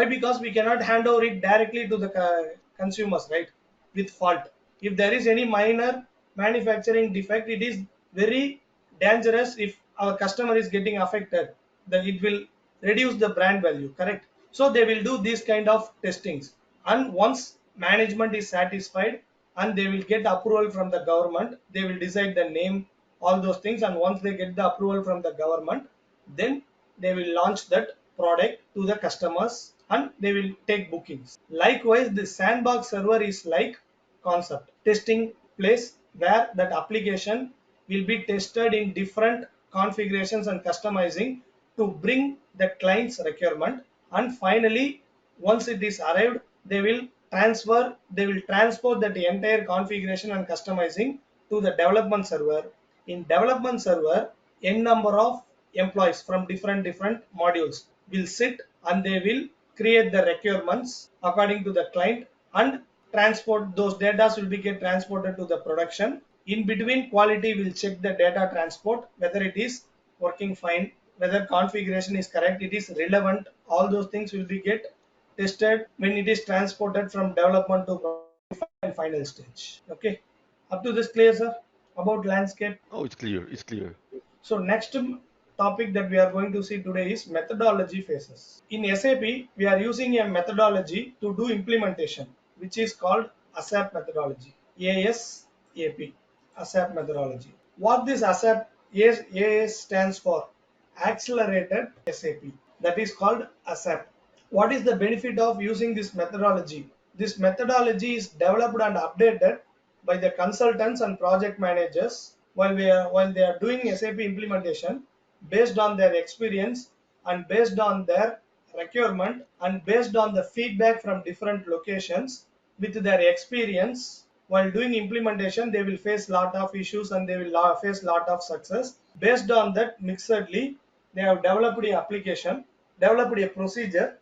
Because we cannot hand over it directly to the consumers, right, with fault. If there is any minor manufacturing defect, it is very dangerous. If our customer is getting affected, then it will reduce the brand value, correct? So they will do these kind of testings, and once management is satisfied and they will get approval from the government, they will decide the name, all those things, and once they get the approval from the government, then they will launch that product to the customers and they will take bookings. Likewise, the sandbox server is like concept testing place where that application will be tested in different configurations and customizing to bring the client's requirement, and finally once it is arrived, they will transport that entire configuration and customizing to the development server. In development server, n number of employees from different modules will sit and they will create the requirements according to the client and transport those data will be get transported to the production. In between, quality will check the data transport whether it is working fine, whether configuration is correct, it is relevant, all those things will be get tested when it is transported from development to final stage. Okay, up to this clear, sir, about landscape? Oh, it's clear. It's clear. So next topic that we are going to see today is methodology phases. In SAP, we are using a methodology to do implementation, which is called ASAP methodology. ASAP, ASAP methodology. What this AS stands for? Accelerated SAP. That is called ASAP. What is the benefit of using this methodology? This methodology is developed and updated by the consultants and project managers while they are doing SAP implementation, based on their experience and based on their requirement and based on the feedback from different locations. With their experience while doing implementation, they will face lot of issues and they will face lot of success. Based on that, mixedly they have developed a application, developed a procedure,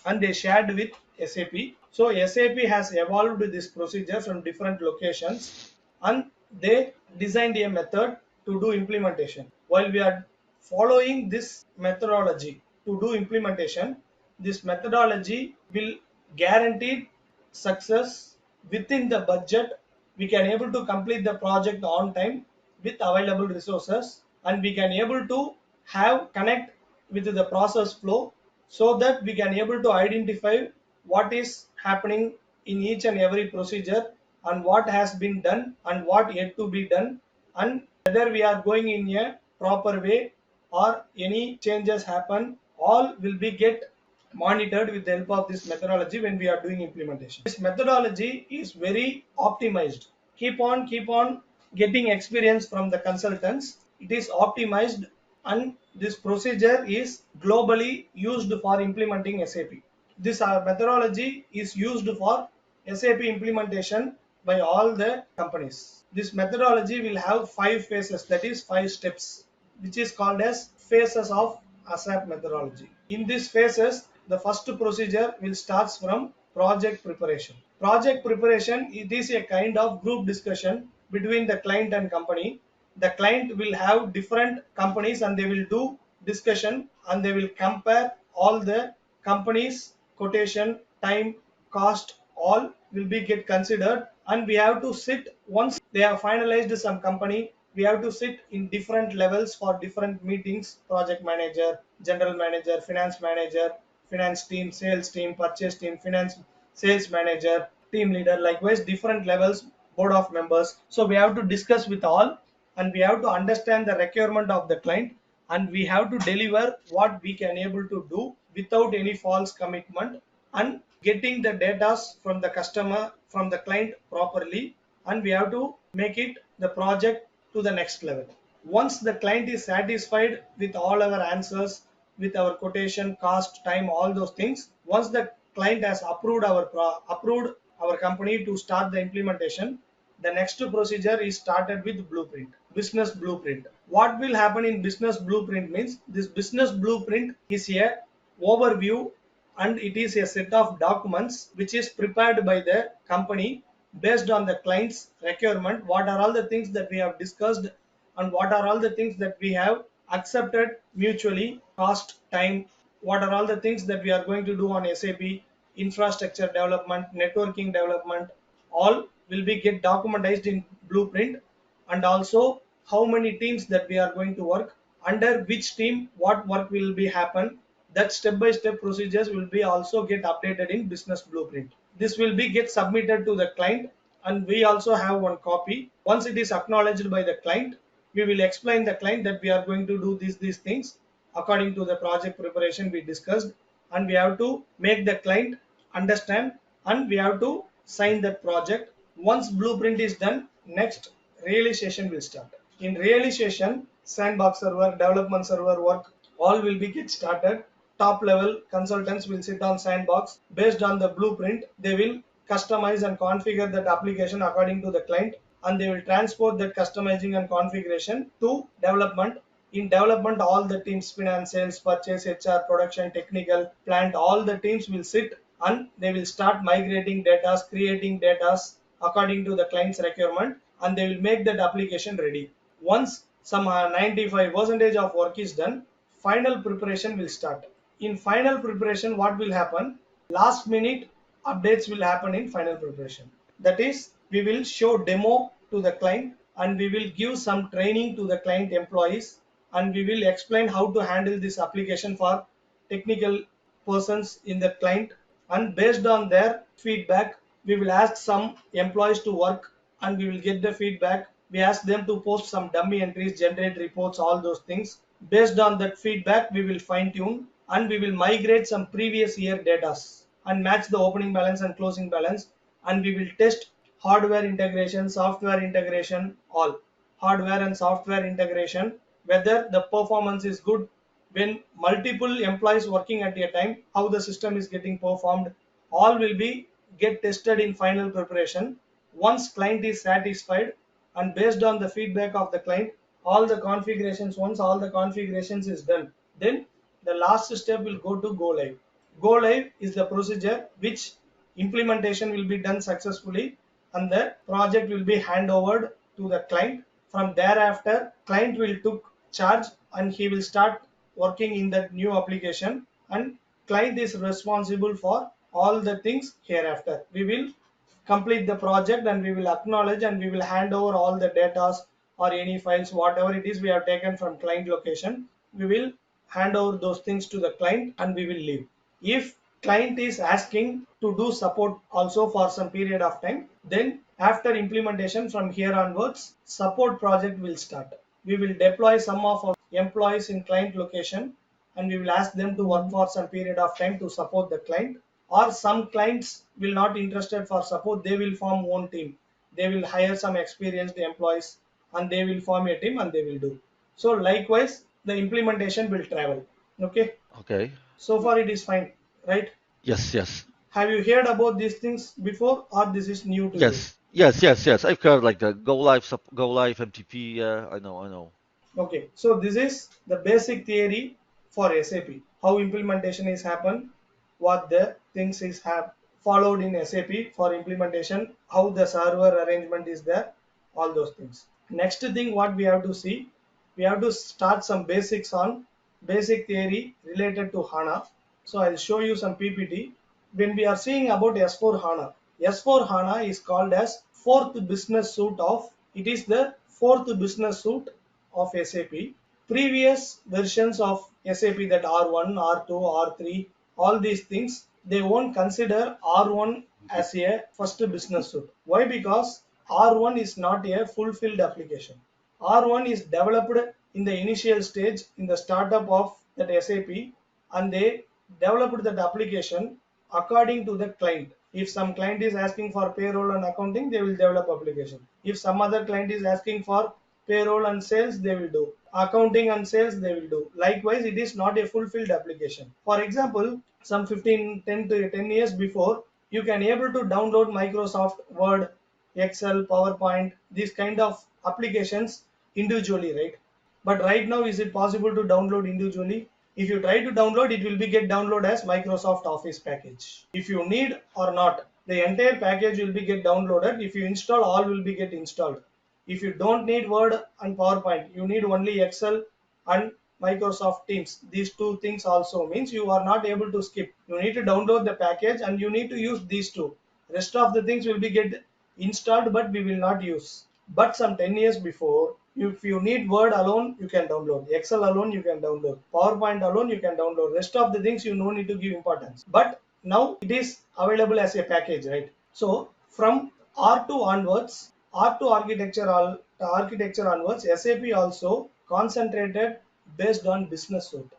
and they shared with SAP. So SAP has evolved this procedure from different locations and they designed a method to do implementation. While we are following this methodology to do implementation, this methodology will guarantee success within the budget. We can able to complete the project on time with available resources, and we can able to have connect with the process flow, so that we can able to identify what is happening in each and every procedure and what has been done and what yet to be done, and whether we are going in a proper way or any changes happen, all will be get monitored with the help of this methodology when we are doing implementation. This methodology is very optimized. Keep on getting experience from the consultants. It is optimized and this procedure is globally used for implementing SAP. This methodology is used for SAP implementation by all the companies. This methodology will have 5 phases, that is 5 steps, which is called as phases of ASAP methodology. In these phases, the first procedure will start from project preparation. Project preparation, it is a kind of group discussion between the client and company. The client will have different companies and they will do discussion and they will compare all the companies quotation, time, cost, all will be get considered, and we have to sit once they have finalized some company, we have to sit in different levels for different meetings: project manager, general manager, finance team, sales team, purchase team, finance, sales manager, team leader, likewise different levels, board of members. So we have to discuss with all and we have to understand the requirement of the client, and we have to deliver what we can able to do without any false commitment, and getting the data from the customer, from the client properly, and we have to make it the project to the next level. Once the client is satisfied with all our answers, with our quotation, cost, time, all those things, once the client has approved our company to start the implementation, the next procedure is started with blueprint, business blueprint. What will happen in business blueprint means, this business blueprint is a overview and it is a set of documents which is prepared by the company based on the client's requirement. What are all the things that we have discussed and what are all the things that we have accepted mutually: cost, time, what are all the things that we are going to do on SAP, infrastructure development, networking development, all will be get documentized in blueprint, and also how many teams that we are going to work, under which team what work will be happen, that step by step procedures will be also get updated in business blueprint. This will be get submitted to the client, and we also have one copy. Once it is acknowledged by the client, we will explain the client that we are going to do these things according to the project preparation we discussed, and we have to make the client understand, and we have to sign that project. Once blueprint is done, next realization will start. In realization, sandbox server, development server work, all will be get started. Top level consultants will sit on sandbox. Based on the blueprint, they will customize and configure that application according to the client, and they will transport that customizing and configuration to development. In development, all the teams, finance, sales, purchase, HR, production, technical, plant, all the teams will sit and they will start migrating data, creating data according to the client's requirement, and they will make that application ready. Once some 95% of work is done, final preparation will start. In final preparation, what will happen? Last minute updates will happen in final preparation. That is, we will show demo to the client, and we will give some training to the client employees, and we will explain how to handle this application for technical persons in the client, and based on their feedback, we will ask some employees to work, and we will get the feedback. We ask them to post some dummy entries, generate reports, all those things. Based on that feedback, we will fine tune, and we will migrate some previous year data and match the opening balance and closing balance, and we will test hardware integration, software integration, all hardware and software integration, whether the performance is good when multiple employees working at a time, how the system is getting performed, all will be get tested in final preparation. Once client is satisfied, and based on the feedback of the client, all the configurations, once all the configurations is done, then the last step will go to go live. Go live is the procedure which implementation will be done successfully, and the project will be hand over to the client. From thereafter, client will took charge, and he will start working in that new application, and client is responsible for all the things hereafter. We will complete the project, and we will acknowledge, and we will hand over all the data or any files, whatever it is we have taken from client location. We will hand over those things to the client, and we will leave. If client is asking to do support also for some period of time, then after implementation from here onwards, support project will start. We will deploy some of our employees in client location, and we will ask them to work for some period of time to support the client. Or some clients will not interested for support, they will form one team. They will hire some experienced employees, and they will form a team, and they will do. So likewise, the implementation will travel. Okay. Okay. So far it is fine, right? Yes, yes. Have you heard about these things before, or this is new to you? Yes. I've heard like the go live MTP. Yeah, I know, I know. Okay, so this is the basic theory for SAP. How implementation is happen, what the things is have followed in SAP for implementation, how the server arrangement is there, all those things. Next thing what we have to see, we have to start some basics on basic theory related to HANA. So I'll show you some PPT. When we are seeing about S4 HANA, S4 HANA is called as fourth business suite of, it is the fourth business suite of SAP. Previous versions of SAP, that R1, R2, R3, all these things, they won't consider R1 as a first business suite. Why? Because R1 is not a fulfilled application. R1 is developed in the initial stage in the startup of that SAP, and they developed that application according to the client. If some client is asking for payroll and accounting, they will develop application. If some other client is asking for payroll and sales, they will do. Accounting and sales, they will do. Likewise, it is not a fulfilled application. For example, some 10 to 10 years before, you can able to download Microsoft Word, Excel, PowerPoint, these kind of applications individually, right? But right now, is it possible to download individually? If you try to download, it will be get download as Microsoft Office package. If you need or not, the entire package will be get downloaded. If you install, all will be get installed. If you don't need Word and PowerPoint, you need only Excel and Microsoft Teams. These two things also means you are not able to skip. You need to download the package and you need to use these two. Rest of the things will be get installed, but we will not use. But some 10 years before, if you need Word alone, you can download. Excel alone, you can download. PowerPoint alone, you can download. Rest of the things you no need to give importance. But now it is available as a package, right? So from R2 onwards, R2 architecture onwards, SAP also concentrated based on business suite.